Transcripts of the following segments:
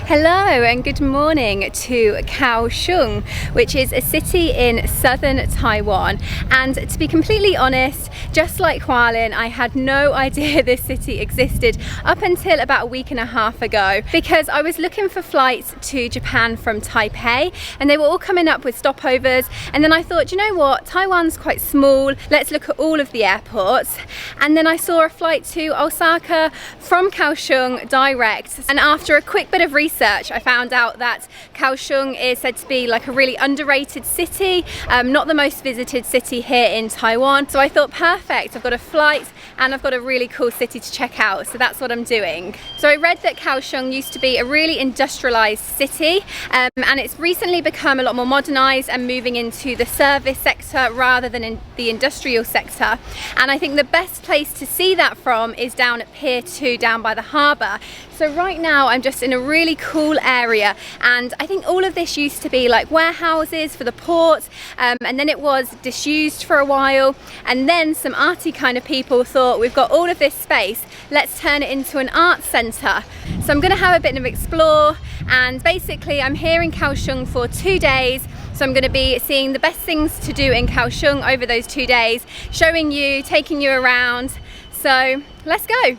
Hello and good morning to Kaohsiung, which is a city in southern Taiwan. And to be completely honest, just like Flyinn, I had no idea this city existed up until about a week and a half ago, because I was looking for flights to Japan from Taipei and they were all coming up with stopovers, and then I thought, you know what, Taiwan's quite small, let's look at all of the airports. And then I saw a flight to Osaka from Kaohsiung direct, and after a quick bit of research I found out that Kaohsiung is said to be like a really underrated city, not the most visited city here in Taiwan. So I thought, perfect, I've got a flight and I've got a really cool city to check out, so that's what I'm doing. So I read that Kaohsiung used to be a really industrialized city, and it's recently become a lot more modernized and moving into the service sector rather than in the industrial sector. And I think the best place to see that from is down at Pier 2, down by the harbour. So right now I'm just in a really cool area, and I think all of this used to be like warehouses for the port, and then it was disused for a while, and then some arty kind of people thought, we've got all of this space, let's turn it into an art centre. So I'm going to have a bit of explore, and basically I'm here in Kaohsiung for 2 days. So I'm going to be seeing the best things to do in Kaohsiung over those 2 days, showing you, taking you around. So let's go.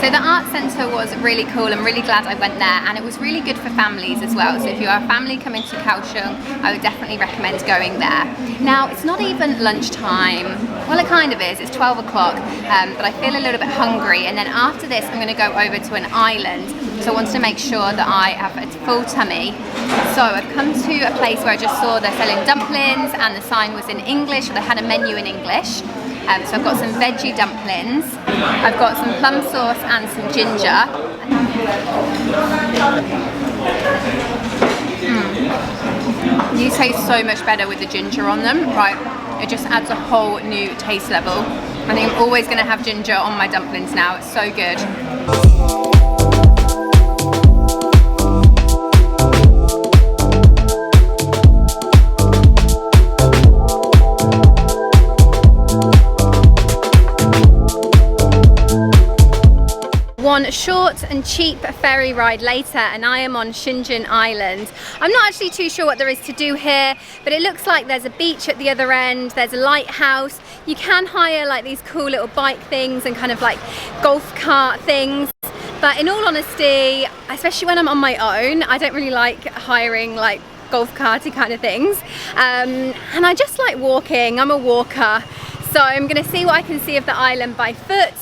So the art centre was really cool. I'm really glad I went there, and it was really good for families as well. So if you are a family coming to Kaohsiung, I would definitely recommend going there. Now, it's not even lunchtime. Well, it kind of is. It's 12 o'clock, but I feel a little bit hungry. And then after this, I'm going to go over to an island. So I wanted to make sure that I have a full tummy. So I've come to a place where I just saw they're selling dumplings, and the sign was in English, or they had a menu in English. So I've got some veggie dumplings, I've got some plum sauce and some ginger. These taste so much better with the ginger on them, right? It just adds a whole new taste level. I think I'm always going to have ginger on my dumplings now, it's so good. One short and cheap ferry ride later and I am on Cinjin Island. I'm not actually too sure what there is to do here, but it looks like there's a beach at the other end, there's a lighthouse. You can hire like these cool little bike things and kind of like golf cart things. But in all honesty, especially when I'm on my own, I don't really like hiring like golf carty kind of things. And I just like walking, I'm a walker. So I'm gonna see what I can see of the island by foot.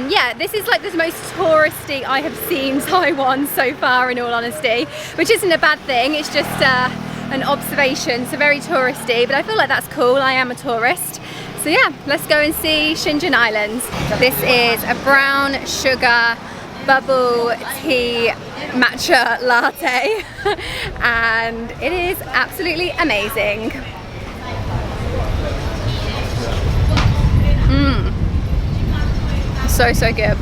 Yeah, this is like the most touristy I have seen Taiwan so far, in all honesty, which isn't a bad thing, it's just an observation, so very touristy, but I feel like that's cool, I am a tourist. So yeah, let's go and see Cinjin Island. This is a brown sugar bubble tea matcha latte and it is absolutely amazing. So good.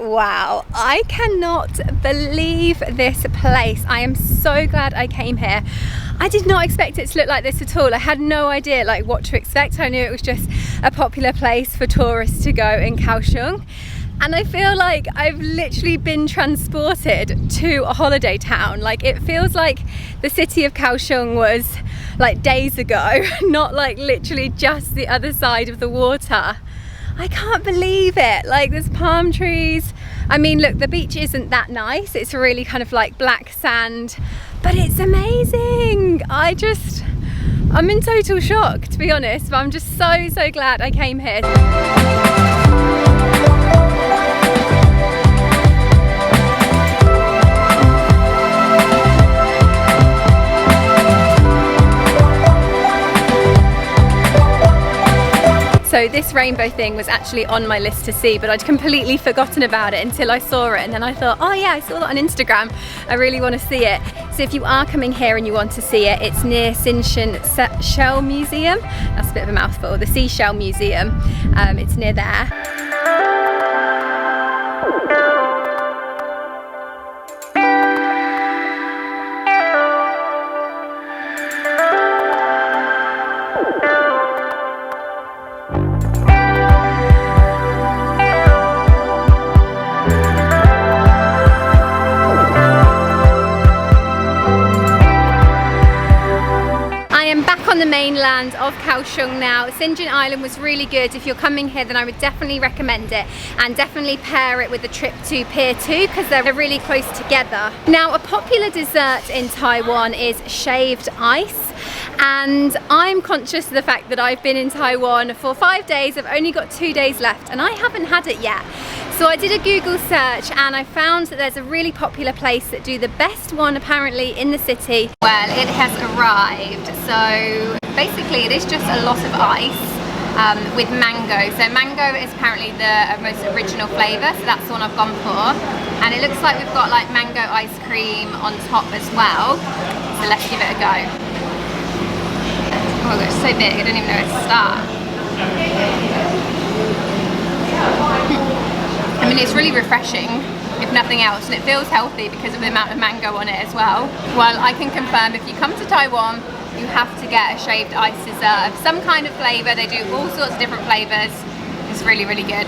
Wow, I cannot believe this place. I am so glad I came here. I did not expect it to look like this at all. I had no idea like what to expect. I knew it was just a popular place for tourists to go in Kaohsiung. And I feel like I've literally been transported to a holiday town. Like, it feels like the city of Kaohsiung was like days ago, not like literally just the other side of the water. I can't believe it. Like, there's palm trees. I mean, look, the beach isn't that nice. It's really kind of like black sand, but it's amazing. I'm in total shock, to be honest, but I'm just so glad I came here. So this rainbow thing was actually on my list to see, but I'd completely forgotten about it until I saw it, and then I thought, oh yeah, I saw that on Instagram. I really want to see it. So if you are coming here and you want to see it, it's near Cinjin Shell Museum. That's a bit of a mouthful. The Seashell Museum. It's near there. On the mainland of Kaohsiung now. Cinjin Island was really good. If you're coming here, then I would definitely recommend it, and definitely pair it with the trip to Pier 2 because they're really close together. Now, a popular dessert in Taiwan is shaved ice, and I'm conscious of the fact that I've been in Taiwan for 5 days. I've only got 2 days left and I haven't had it yet. So I did a Google search and I found that there's a really popular place that do the best one apparently in the city. Well, it has arrived. So basically it is just a lot of ice with mango. So mango is apparently the most original flavour, so that's the one I've gone for. And it looks like we've got like mango ice cream on top as well. So let's give it a go. Oh, it's so big, I don't even know where to start. I mean, it's really refreshing, if nothing else, and it feels healthy because of the amount of mango on it as well. Well, I can confirm if you come to Taiwan, you have to get a shaved ice dessert of some kind of flavour. They do all sorts of different flavours. It's really good.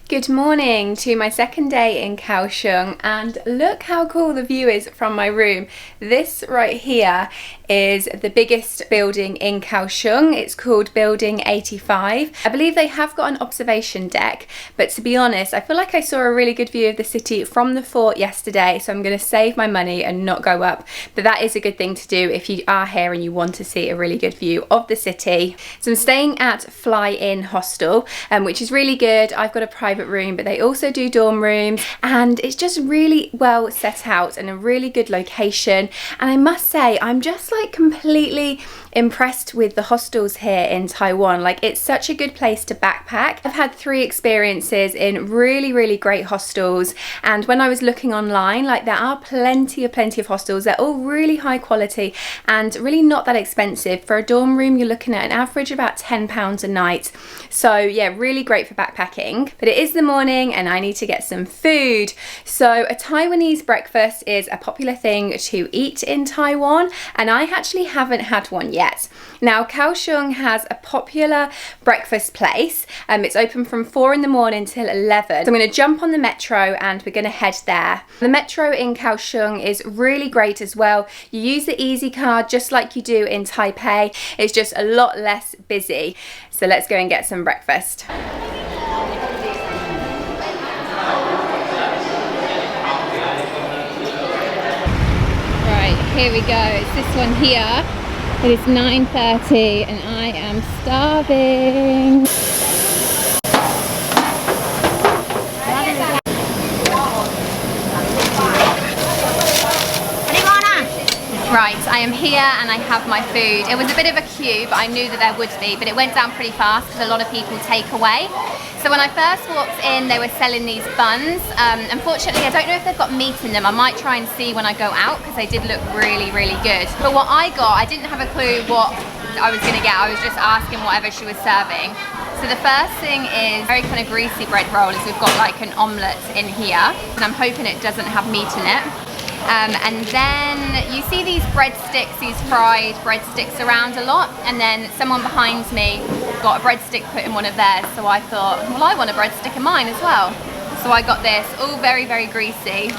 Good morning to my second day in Kaohsiung, and look how cool the view is from my room. This right here is the biggest building in Kaohsiung. It's called Building 85. I believe they have got an observation deck, but to be honest, I feel like I saw a really good view of the city from the fort yesterday, so I'm going to save my money and not go up. But that is a good thing to do if you are here and you want to see a really good view of the city. So I'm staying at Flyinn Hostel, which is really good. I've got a private room, but they also do dorm rooms, and it's just really well set out and a really good location. And I must say, I'm just like completely impressed with the hostels here in Taiwan. Like, it's such a good place to backpack. I've had 3 experiences in really great hostels, and when I was looking online, like, there are plenty of hostels. They're all really high quality and really not that expensive. For a dorm room, you're looking at an average about £10 a night. So yeah, really great for backpacking. But it is the morning and I need to get some food. So a Taiwanese breakfast is a popular thing to eat in Taiwan, and I actually haven't had one yet. Now, Kaohsiung has a popular breakfast place. It's open from 4 in the morning till 11. So I'm going to jump on the metro and we're going to head there. The metro in Kaohsiung is really great as well. You use the Easy card just like you do in Taipei. It's just a lot less busy. So let's go and get some breakfast. Right, here we go. It's this one here. It is 9:30 and I am starving. Right, I am here and I have my food. It was a bit of a queue, but I knew that there would be, but it went down pretty fast because a lot of people take away. So when I first walked in, they were selling these buns. Unfortunately, I don't know if they've got meat in them. I might try and see when I go out because they did look really good. But what I got, I didn't have a clue what I was gonna get. I was just asking whatever she was serving. So the first thing is very kind of greasy bread roll, is we've got like an omelette in here, and I'm hoping it doesn't have meat in it. And then you see these breadsticks, these fried breadsticks around a lot, and then someone behind me got a breadstick put in one of theirs, so I thought, well, I want a breadstick in mine as well. So I got this, all very greasy.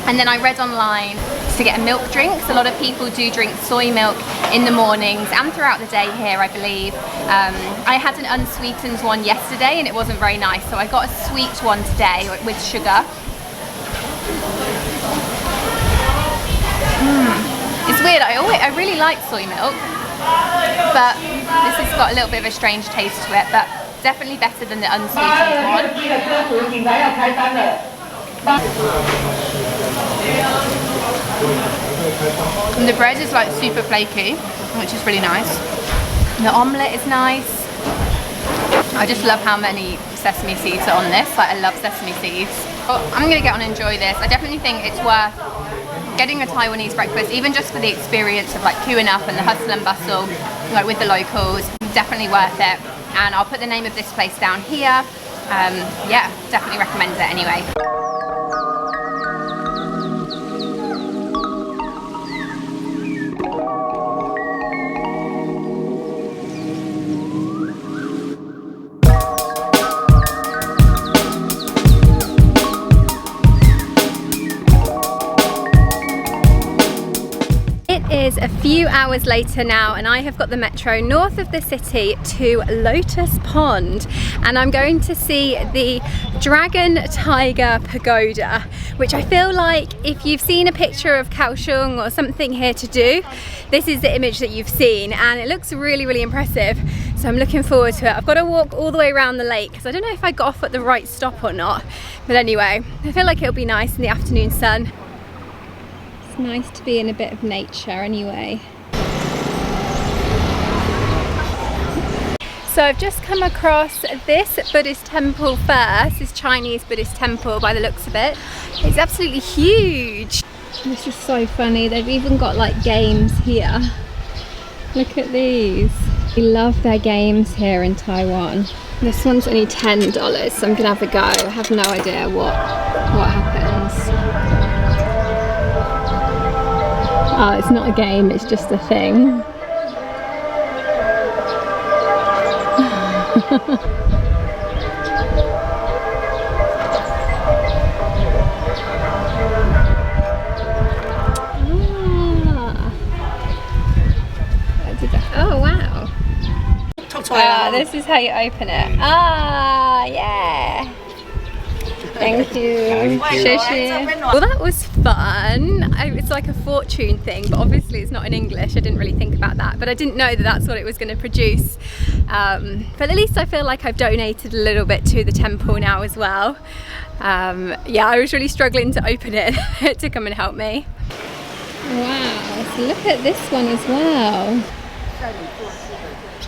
And then I read online, to get a milk drink. So a lot of people do drink soy milk in the mornings and throughout the day here, I believe. I had an unsweetened one yesterday and it wasn't very nice, so I got a sweet one today with sugar. It's weird, I really like soy milk, but this has got a little bit of a strange taste to it, but definitely better than the unsweetened one. And the bread is like super flaky, which is really nice. The omelette is nice. I just love how many sesame seeds are on this. Like, I love sesame seeds. But I'm gonna get on and enjoy this. I definitely think it's worth getting a Taiwanese breakfast, even just for the experience of like queuing up and the hustle and bustle, like with the locals. Definitely worth it. And I'll put the name of this place down here. Yeah, definitely recommend it anyway. Is a few hours later now, and I have got the metro north of the city to Lotus Pond, and I'm going to see the Dragon Tiger Pagoda, which I feel like if you've seen a picture of Kaohsiung or something here to do, this is the image that you've seen, and it looks really impressive. So I'm looking forward to it. I've got to walk all the way around the lake because I don't know if I got off at the right stop or not, but anyway, I feel like it'll be nice in the afternoon sun. Nice to be in a bit of nature anyway. So I've just come across this Buddhist temple first, this Chinese Buddhist temple by the looks of it. It's absolutely huge. This is so funny, they've even got like games here. Look at these. We love their games here in Taiwan. This one's only $10, so I'm gonna have a go. I have no idea what happens. Oh, it's not a game, it's just a thing. Oh, wow. This is how you open it. Ah, yeah. Thank you. Well, that was fun. It's like a fortune thing, but obviously it's not in English. I didn't really think about that, but I didn't know that that's what it was going to produce. But at least I feel like I've donated a little bit to the temple now as well. Yeah, I was really struggling to open it to come and help me. Wow, so look at this one as well.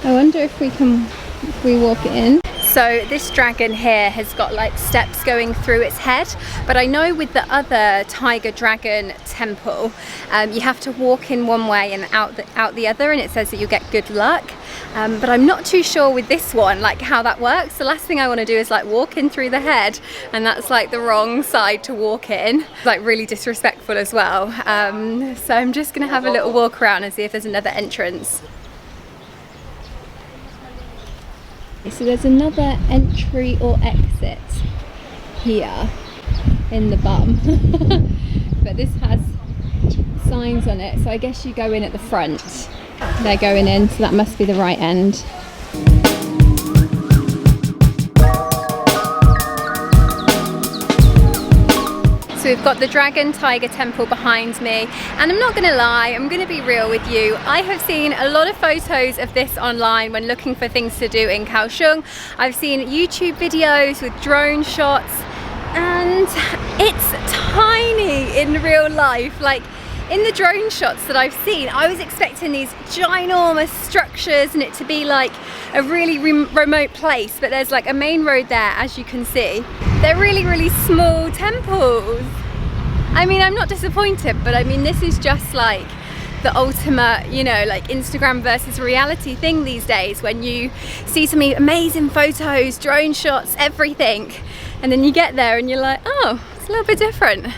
I wonder if we walk in. So this dragon here has got like steps going through its head, but I know with the other tiger dragon temple, you have to walk in one way and out the other, and it says that you get good luck. But I'm not too sure with this one, like how that works. The last thing I want to do is like walk in through the head, and that's like the wrong side to walk in. It's like really disrespectful as well. So I'm just gonna have a little walk around and see if there's another entrance. So there's another entry or exit here in the bum. But this has signs on it, so I guess you go in at the front. They're going in, so that must be the right end. So we've got the Dragon Tiger Temple behind me, and I'm not gonna lie, I'm gonna be real with you. I have seen a lot of photos of this online when looking for things to do in Kaohsiung. I've seen YouTube videos with drone shots, and it's tiny in real life. Like in the drone shots that I've seen, I was expecting these ginormous structures and it to be like a really remote place, but there's like a main road there, as you can see. They're really small temples. I mean, I'm not disappointed, but I mean, this is just like the ultimate, you know, like Instagram versus reality thing these days, when you see some amazing photos, drone shots, everything, and then you get there and you're like, oh, it's a little bit different.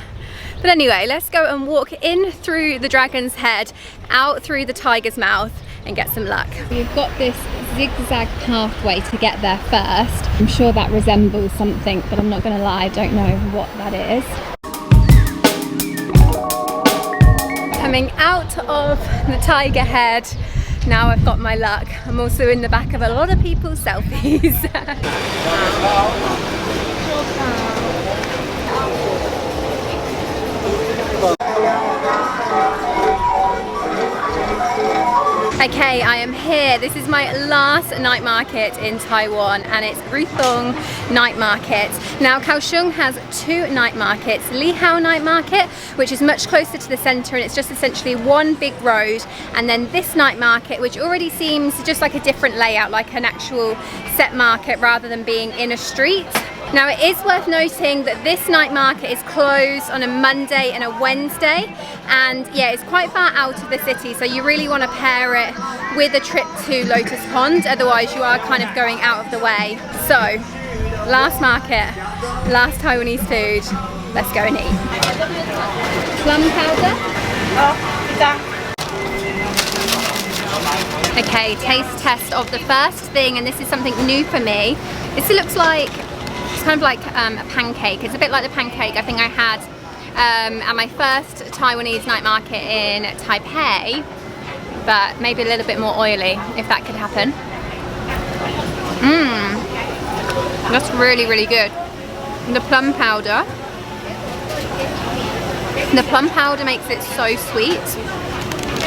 But anyway, let's go and walk in through the dragon's head, out through the tiger's mouth, and get some luck. We've got this zigzag pathway to get there first. I'm sure that resembles something, but I'm not gonna lie, I don't know what that is. Coming out of the Tiger Head, now I've got my luck. I'm also in the back of a lot of people's selfies. Okay, I am here. This is my last night market in Taiwan and it's Ruifeng night market. Now Kaohsiung has two night markets. Liouhe night market, which is much closer to the centre and it's just essentially one big road, and then this night market, which already seems just like a different layout, like an actual set market rather than being in a street. Now it is worth noting that this night market is closed on a Monday and a Wednesday, and yeah, it's quite far out of the city, so you really want to pair it with a trip to Lotus Pond, otherwise you are kind of going out of the way. So, last market, last Taiwanese food, let's go and eat. Plum powder? Okay, taste test of the first thing, and this is something new for me. This looks like, it's kind of like a pancake. It's a bit like the pancake I think I had at my first Taiwanese night market in Taipei, but maybe a little bit more oily, if that could happen. That's really, really good. The plum powder makes it so sweet,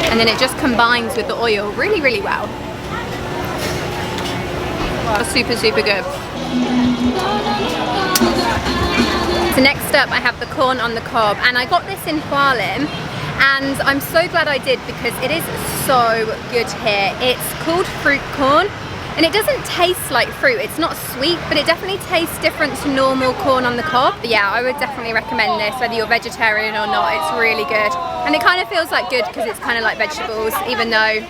and then it just combines with the oil really, really well. That's super, super good. So next up I have the corn on the cob, and I got this in Flyinn and I'm so glad I did because it is so good here. It's called fruit corn and it doesn't taste like fruit. It's not sweet, but it definitely tastes different to normal corn on the cob. But yeah, I would definitely recommend this whether you're vegetarian or not. It's really good, and it kind of feels like good because it's kind of like vegetables, even though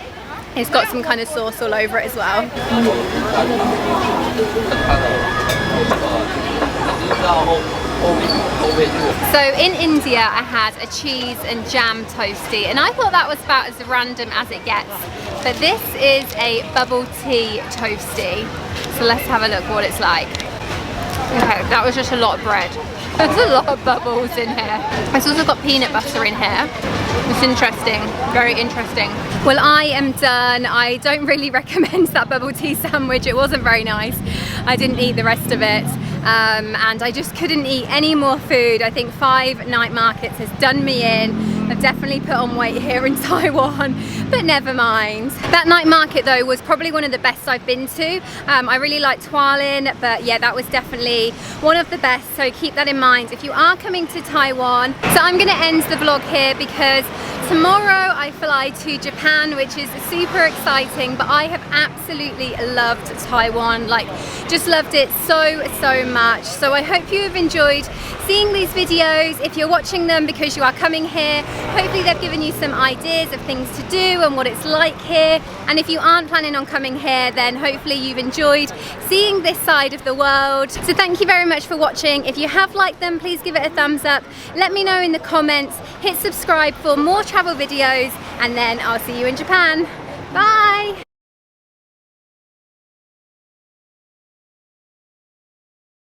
it's got some kind of sauce all over it as well. So in India I had a cheese and jam toastie, and I thought that was about as random as it gets, but this is a bubble tea toastie. So let's have a look what it's like. Okay, that was just a lot of bread. There's a lot of bubbles in here. It's also got peanut butter in here. It's interesting, very interesting. Well, I am done. I don't really recommend that bubble tea sandwich. It wasn't very nice. I didn't eat the rest of it. And I just couldn't eat any more food. I think 5 night markets has done me in. I've definitely put on weight here in Taiwan, but never mind. That night market though was probably one of the best I've been to. I really liked Flyinn, but yeah, that was definitely one of the best, so keep that in mind if you are coming to Taiwan. So I'm gonna end the vlog here because tomorrow I fly to Japan, which is super exciting, but I have absolutely loved Taiwan, like just loved it so much. So I hope you have enjoyed seeing these videos. If you're watching them because you are coming here, hopefully they've given you some ideas of things to do and what it's like here. And if you aren't planning on coming here, then hopefully you've enjoyed seeing this side of the world. So thank you very much for watching. If you have liked them, please give it a thumbs up. Let me know in the comments. Hit subscribe for more travel videos, and then I'll see you in Japan. Bye!